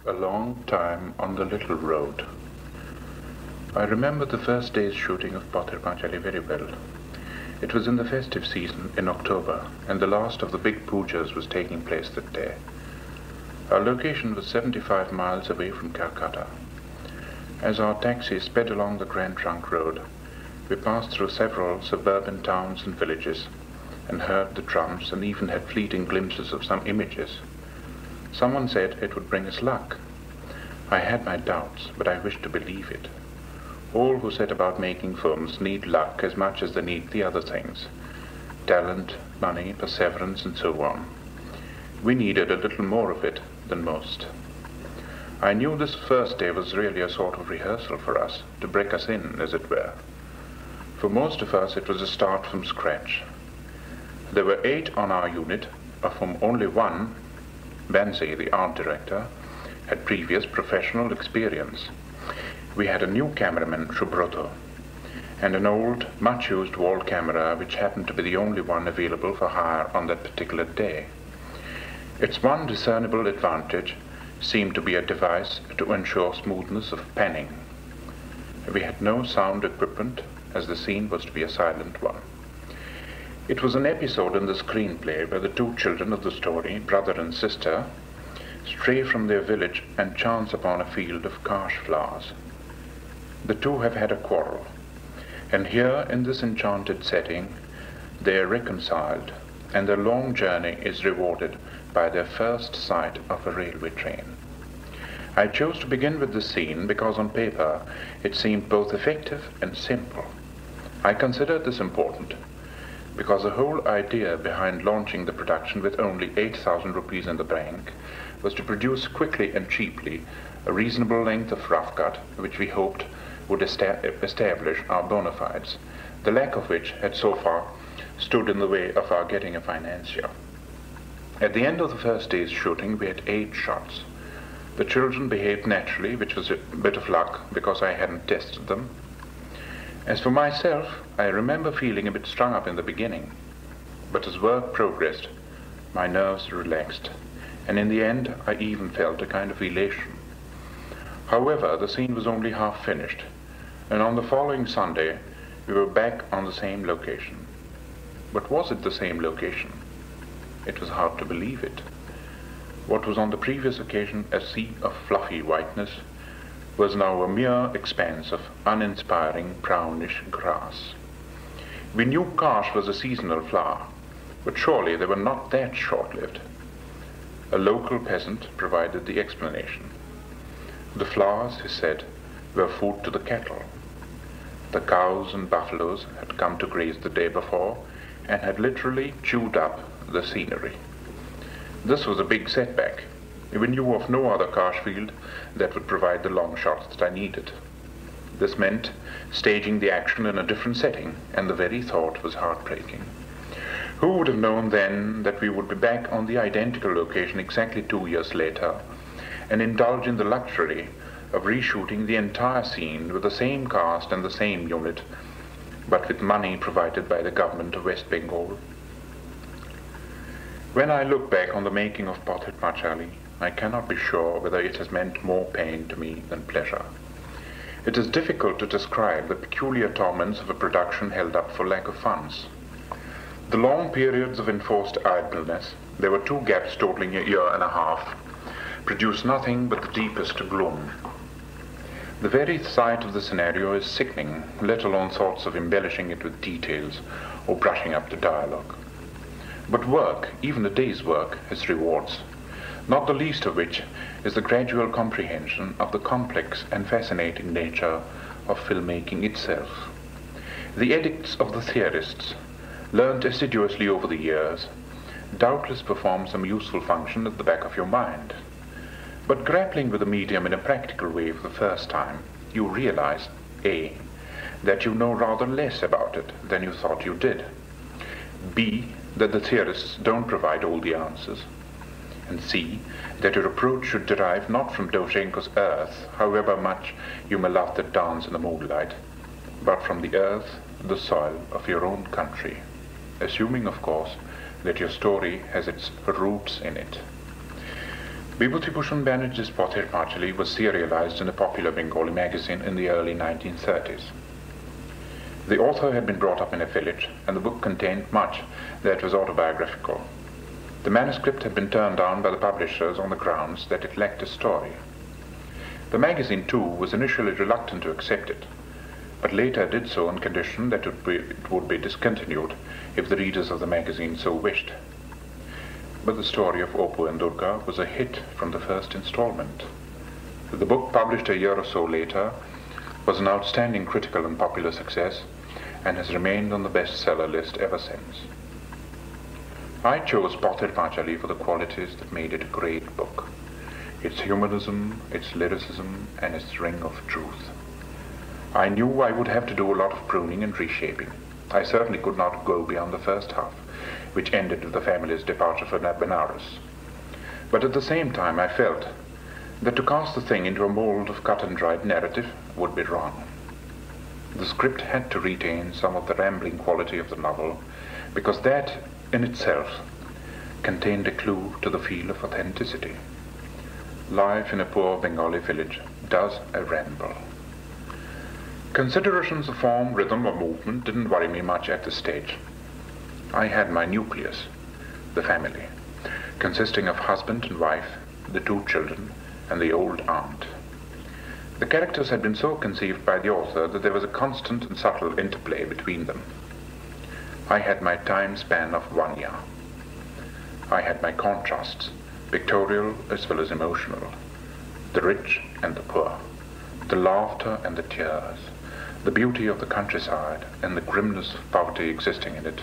A long time on the little road. I remember the first day's shooting of Panchali very well. It was in the festive season in October, and the last of the big pujas was taking place that day. Our location was 75 miles away from Calcutta. As our taxi sped along the Grand Trunk Road, we passed through several suburban towns and villages, and heard the drums and even had fleeting glimpses of some images. Someone said it would bring us luck. I had my doubts, but I wished to believe it. All who set about making films need luck as much as they need the other things. Talent, money, perseverance, and so on. We needed a little more of it than most. I knew this first day was really a sort of rehearsal for us, to break us in, as it were. For most of us, it was a start from scratch. There were 8 on our unit, of whom only one, Bansi, the art director, had previous professional experience. We had a new cameraman, Shubroto, and an old, much-used wall camera which happened to be the only one available for hire on that particular day. Its one discernible advantage seemed to be a device to ensure smoothness of panning. We had no sound equipment, as the scene was to be a silent one. It was an episode in the screenplay where the 2 children of the story, brother and sister, stray from their village and chance upon a field of karsh flowers. The 2 have had a quarrel, and here in this enchanted setting they are reconciled, and their long journey is rewarded by their first sight of a railway train. I chose to begin with this scene because on paper it seemed both effective and simple. I considered this important because the whole idea behind launching the production with only 8,000 rupees in the bank was to produce quickly and cheaply a reasonable length of rough cut which we hoped would establish our bona fides, the lack of which had so far stood in the way of our getting a financier. At the end of the first day's shooting we had 8 shots. The children behaved naturally, which was a bit of luck because I hadn't tested them. As for myself, I remember feeling a bit strung up in the beginning, but as work progressed, my nerves relaxed, and in the end I even felt a kind of elation. However, the scene was only half finished, and on the following Sunday we were back on the same location. But was it the same location? It was hard to believe it. What was on the previous occasion a sea of fluffy whiteness was now a mere expanse of uninspiring brownish grass. We knew karsh was a seasonal flower, but surely they were not that short-lived. A local peasant provided the explanation. The flowers, he said, were food to the cattle. The cows and buffaloes had come to graze the day before and had literally chewed up the scenery. This was a big setback. We knew of no other karsh field that would provide the long shots that I needed. This meant staging the action in a different setting, and the very thought was heartbreaking. Who would have known then that we would be back on the identical location exactly 2 years later, and indulge in the luxury of reshooting the entire scene with the same cast and the same unit, but with money provided by the government of West Bengal? When I look back on the making of Panchali, I cannot be sure whether it has meant more pain to me than pleasure. It is difficult to describe the peculiar torments of a production held up for lack of funds. The long periods of enforced idleness, there were 2 gaps totaling a year and a half, produced nothing but the deepest gloom. The very sight of the scenario is sickening, let alone thoughts of embellishing it with details or brushing up the dialogue. But work, even a day's work, has rewards, not the least of which is the gradual comprehension of the complex and fascinating nature of filmmaking itself. The edicts of the theorists, learnt assiduously over the years, doubtless perform some useful function at the back of your mind. But grappling with the medium in a practical way for the first time, you realize, A, that you know rather less about it than you thought you did, B, that the theorists don't provide all the answers, and C, that your approach should derive not from Dovzhenko's earth, however much you may love that dance in the moonlight, but from the earth, the soil of your own country, assuming, of course, that your story has its roots in it. Vibhuti-Bhushan Banerjee's Pather Panchali was serialized in a popular Bengali magazine in the early 1930s. The author had been brought up in a village, and the book contained much that was autobiographical. The manuscript had been turned down by the publishers on the grounds that it lacked a story. The magazine, too, was initially reluctant to accept it, but later did so on condition that it would be discontinued if the readers of the magazine so wished. But the story of Oppu and Durga was a hit from the first installment. The book, published a year or so later, was an outstanding critical and popular success and has remained on the bestseller list ever since. I chose Pather Panchali for the qualities that made it a great book: its humanism, its lyricism, and its ring of truth. I knew I would have to do a lot of pruning and reshaping. I certainly could not go beyond the first half, which ended with the family's departure for Benares. But at the same time I felt that to cast the thing into a mold of cut-and-dried narrative would be wrong. The script had to retain some of the rambling quality of the novel, because that in itself contained a clue to the feel of authenticity. Life in a poor Bengali village does a ramble. Considerations of form, rhythm, or movement didn't worry me much at this stage. I had my nucleus, the family, consisting of husband and wife, the 2 children, and the old aunt. The characters had been so conceived by the author that there was a constant and subtle interplay between them. I had my time span of 1 year. I had my contrasts, pictorial as well as emotional, the rich and the poor, the laughter and the tears, the beauty of the countryside and the grimness of poverty existing in it.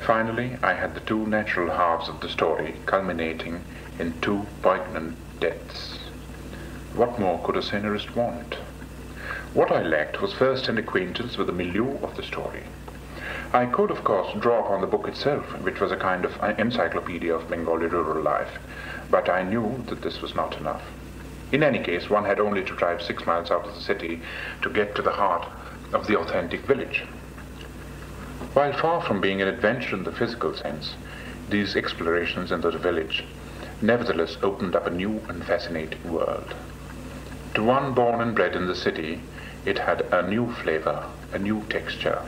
Finally, I had the 2 natural halves of the story culminating in 2 poignant deaths. What more could a scenarist want? What I lacked was first an acquaintance with the milieu of the story. I could, of course, draw upon the book itself, which was a kind of encyclopedia of Bengali rural life, but I knew that this was not enough. In any case, one had only to drive 6 miles out of the city to get to the heart of the authentic village. While far from being an adventure in the physical sense, these explorations into the village nevertheless opened up a new and fascinating world. To one born and bred in the city, it had a new flavor, a new texture,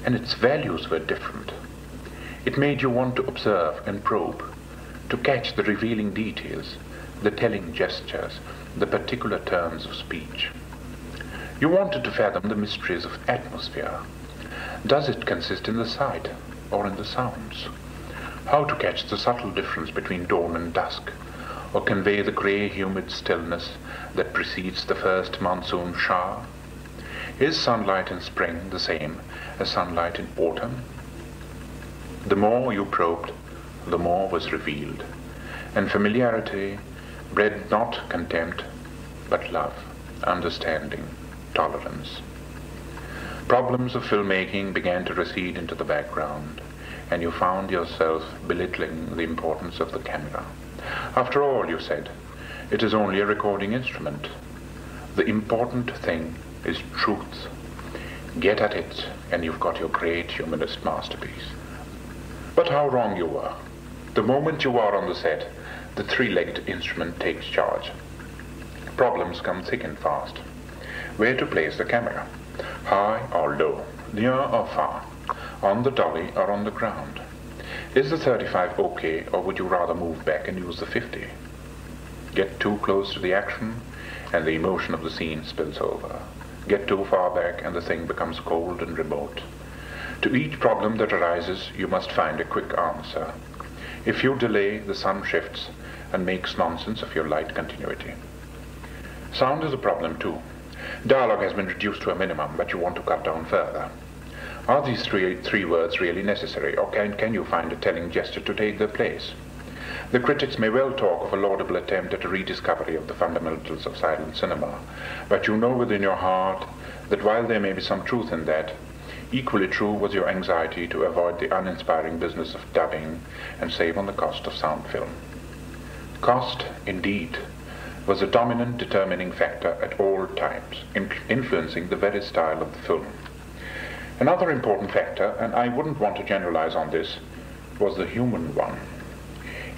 and its values were different. It made you want to observe and probe, to catch the revealing details, the telling gestures, the particular turns of speech. You wanted to fathom the mysteries of atmosphere. Does it consist in the sight or in the sounds? How to catch the subtle difference between dawn and dusk, or convey the grey, humid stillness that precedes the first monsoon shower? Is sunlight in spring the same as sunlight in autumn? The more you probed, the more was revealed, and familiarity bred not contempt, but love, understanding, tolerance. Problems of filmmaking began to recede into the background, and you found yourself belittling the importance of the camera. After all, you said, it is only a recording instrument. The important thing is truth. Get at it, and you've got your great humanist masterpiece. But how wrong you were. The moment you are on the set, the 3-legged instrument takes charge. Problems come thick and fast. Where to place the camera? High or low? Near or far? On the dolly or on the ground? Is the 35 okay, or would you rather move back and use the 50? Get too close to the action, and the emotion of the scene spills over. Get too far back, and the thing becomes cold and remote. To each problem that arises, you must find a quick answer. If you delay, the sun shifts and makes nonsense of your light continuity. Sound is a problem too. Dialogue has been reduced to a minimum, but you want to cut down further. Are these three words really necessary, or can you find a telling gesture to take their place? The critics may well talk of a laudable attempt at a rediscovery of the fundamentals of silent cinema, but you know within your heart that while there may be some truth in that, equally true was your anxiety to avoid the uninspiring business of dubbing and save on the cost of sound film. Cost, indeed, was a dominant determining factor at all times, influencing the very style of the film. Another important factor, and I wouldn't want to generalize on this, was the human one.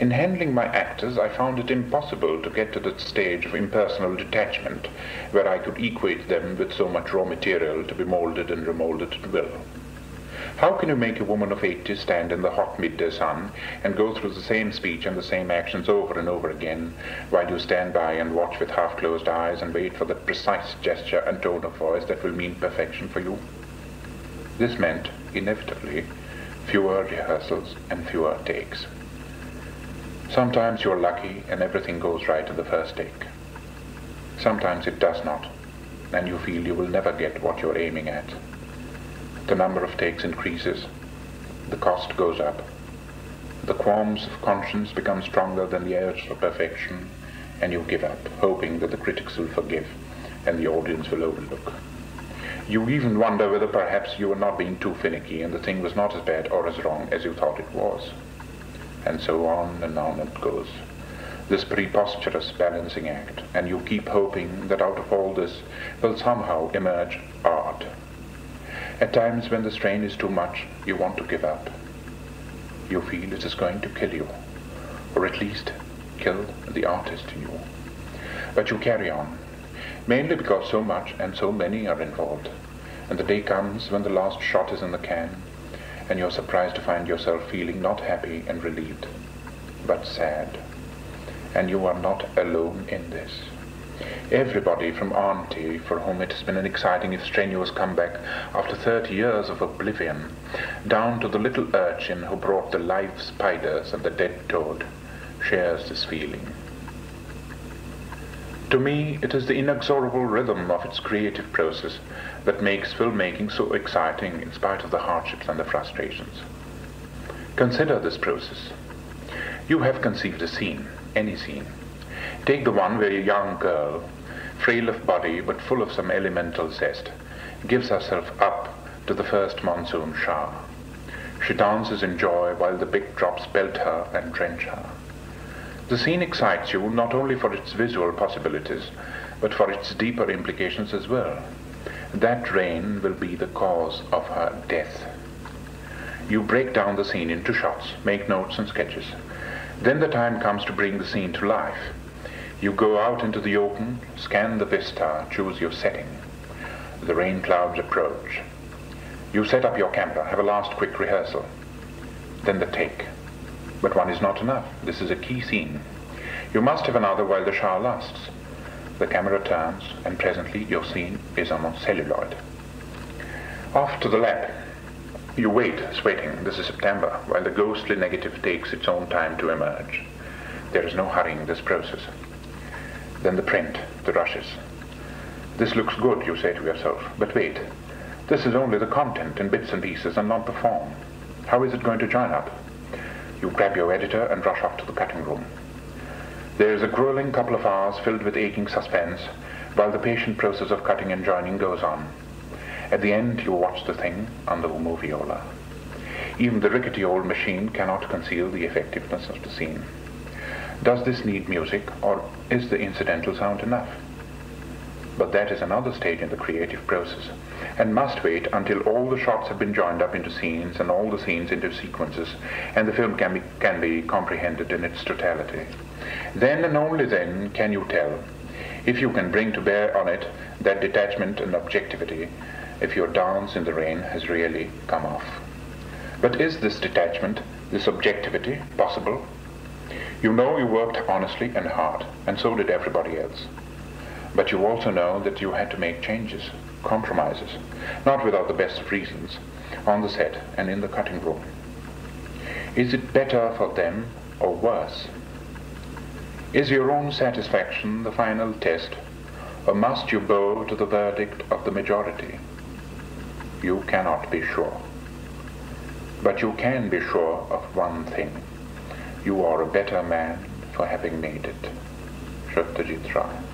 In handling my actors, I found it impossible to get to that stage of impersonal detachment where I could equate them with so much raw material to be molded and remolded at will. How can you make a woman of 80 stand in the hot midday sun and go through the same speech and the same actions over and over again, while you stand by and watch with half-closed eyes and wait for the precise gesture and tone of voice that will mean perfection for you? This meant, inevitably, fewer rehearsals and fewer takes. Sometimes you're lucky and everything goes right in the first take. Sometimes it does not, and you feel you will never get what you're aiming at. The number of takes increases, the cost goes up, the qualms of conscience become stronger than the urge for perfection, and you give up, hoping that the critics will forgive and the audience will overlook. You even wonder whether perhaps you were not being too finicky and the thing was not as bad or as wrong as you thought it was. And so on it goes, this preposterous balancing act, and you keep hoping that out of all this will somehow emerge art. At times when the strain is too much, you want to give up. You feel it is going to kill you, or at least kill the artist in you. But you carry on, mainly because so much and so many are involved, and the day comes when the last shot is in the can, and you're surprised to find yourself feeling not happy and relieved, but sad. And you are not alone in this. Everybody from Auntie, for whom it has been an exciting if strenuous comeback after 30 years of oblivion, down to the little urchin who brought the live spiders and the dead toad, shares this feeling. To me, it is the inexorable rhythm of its creative process that makes filmmaking so exciting in spite of the hardships and the frustrations. Consider this process. You have conceived a scene, any scene. Take the one where a young girl, frail of body but full of some elemental zest, gives herself up to the first monsoon shower. She dances in joy while the big drops pelt her and drench her. The scene excites you not only for its visual possibilities, but for its deeper implications as well. That rain will be the cause of her death. You break down the scene into shots, make notes and sketches. Then the time comes to bring the scene to life. You go out into the open, scan the vista, choose your setting. The rain clouds approach. You set up your camera, have a last quick rehearsal. Then the take. But one is not enough. This is a key scene. You must have another while the shower lasts. The camera turns, and presently your scene is on celluloid. Off to the lab. You wait, sweating. This is September, while the ghostly negative takes its own time to emerge. There is no hurrying this process. Then the print, the rushes. This looks good, you say to yourself. But wait, this is only the content in bits and pieces and not the form. How is it going to join up? You grab your editor and rush off to the cutting room. There is a grueling couple of hours filled with aching suspense, while the patient process of cutting and joining goes on. At the end, you watch the thing on the moviola. Even the rickety old machine cannot conceal the effectiveness of the scene. Does this need music, or is the incidental sound enough? But that is another stage in the creative process, and must wait until all the shots have been joined up into scenes and all the scenes into sequences, and the film can be comprehended in its totality. Then and only then can you tell, if you can bring to bear on it that detachment and objectivity, if your dance in the rain has really come off. But is this detachment, this objectivity, possible? You know you worked honestly and hard, and so did everybody else. But you also know that you had to make changes, compromises, not without the best of reasons, on the set and in the cutting room. Is it better for them or worse? Is your own satisfaction the final test, or must you bow to the verdict of the majority? You cannot be sure. But you can be sure of one thing. You are a better man for having made it. Satyajit Ray.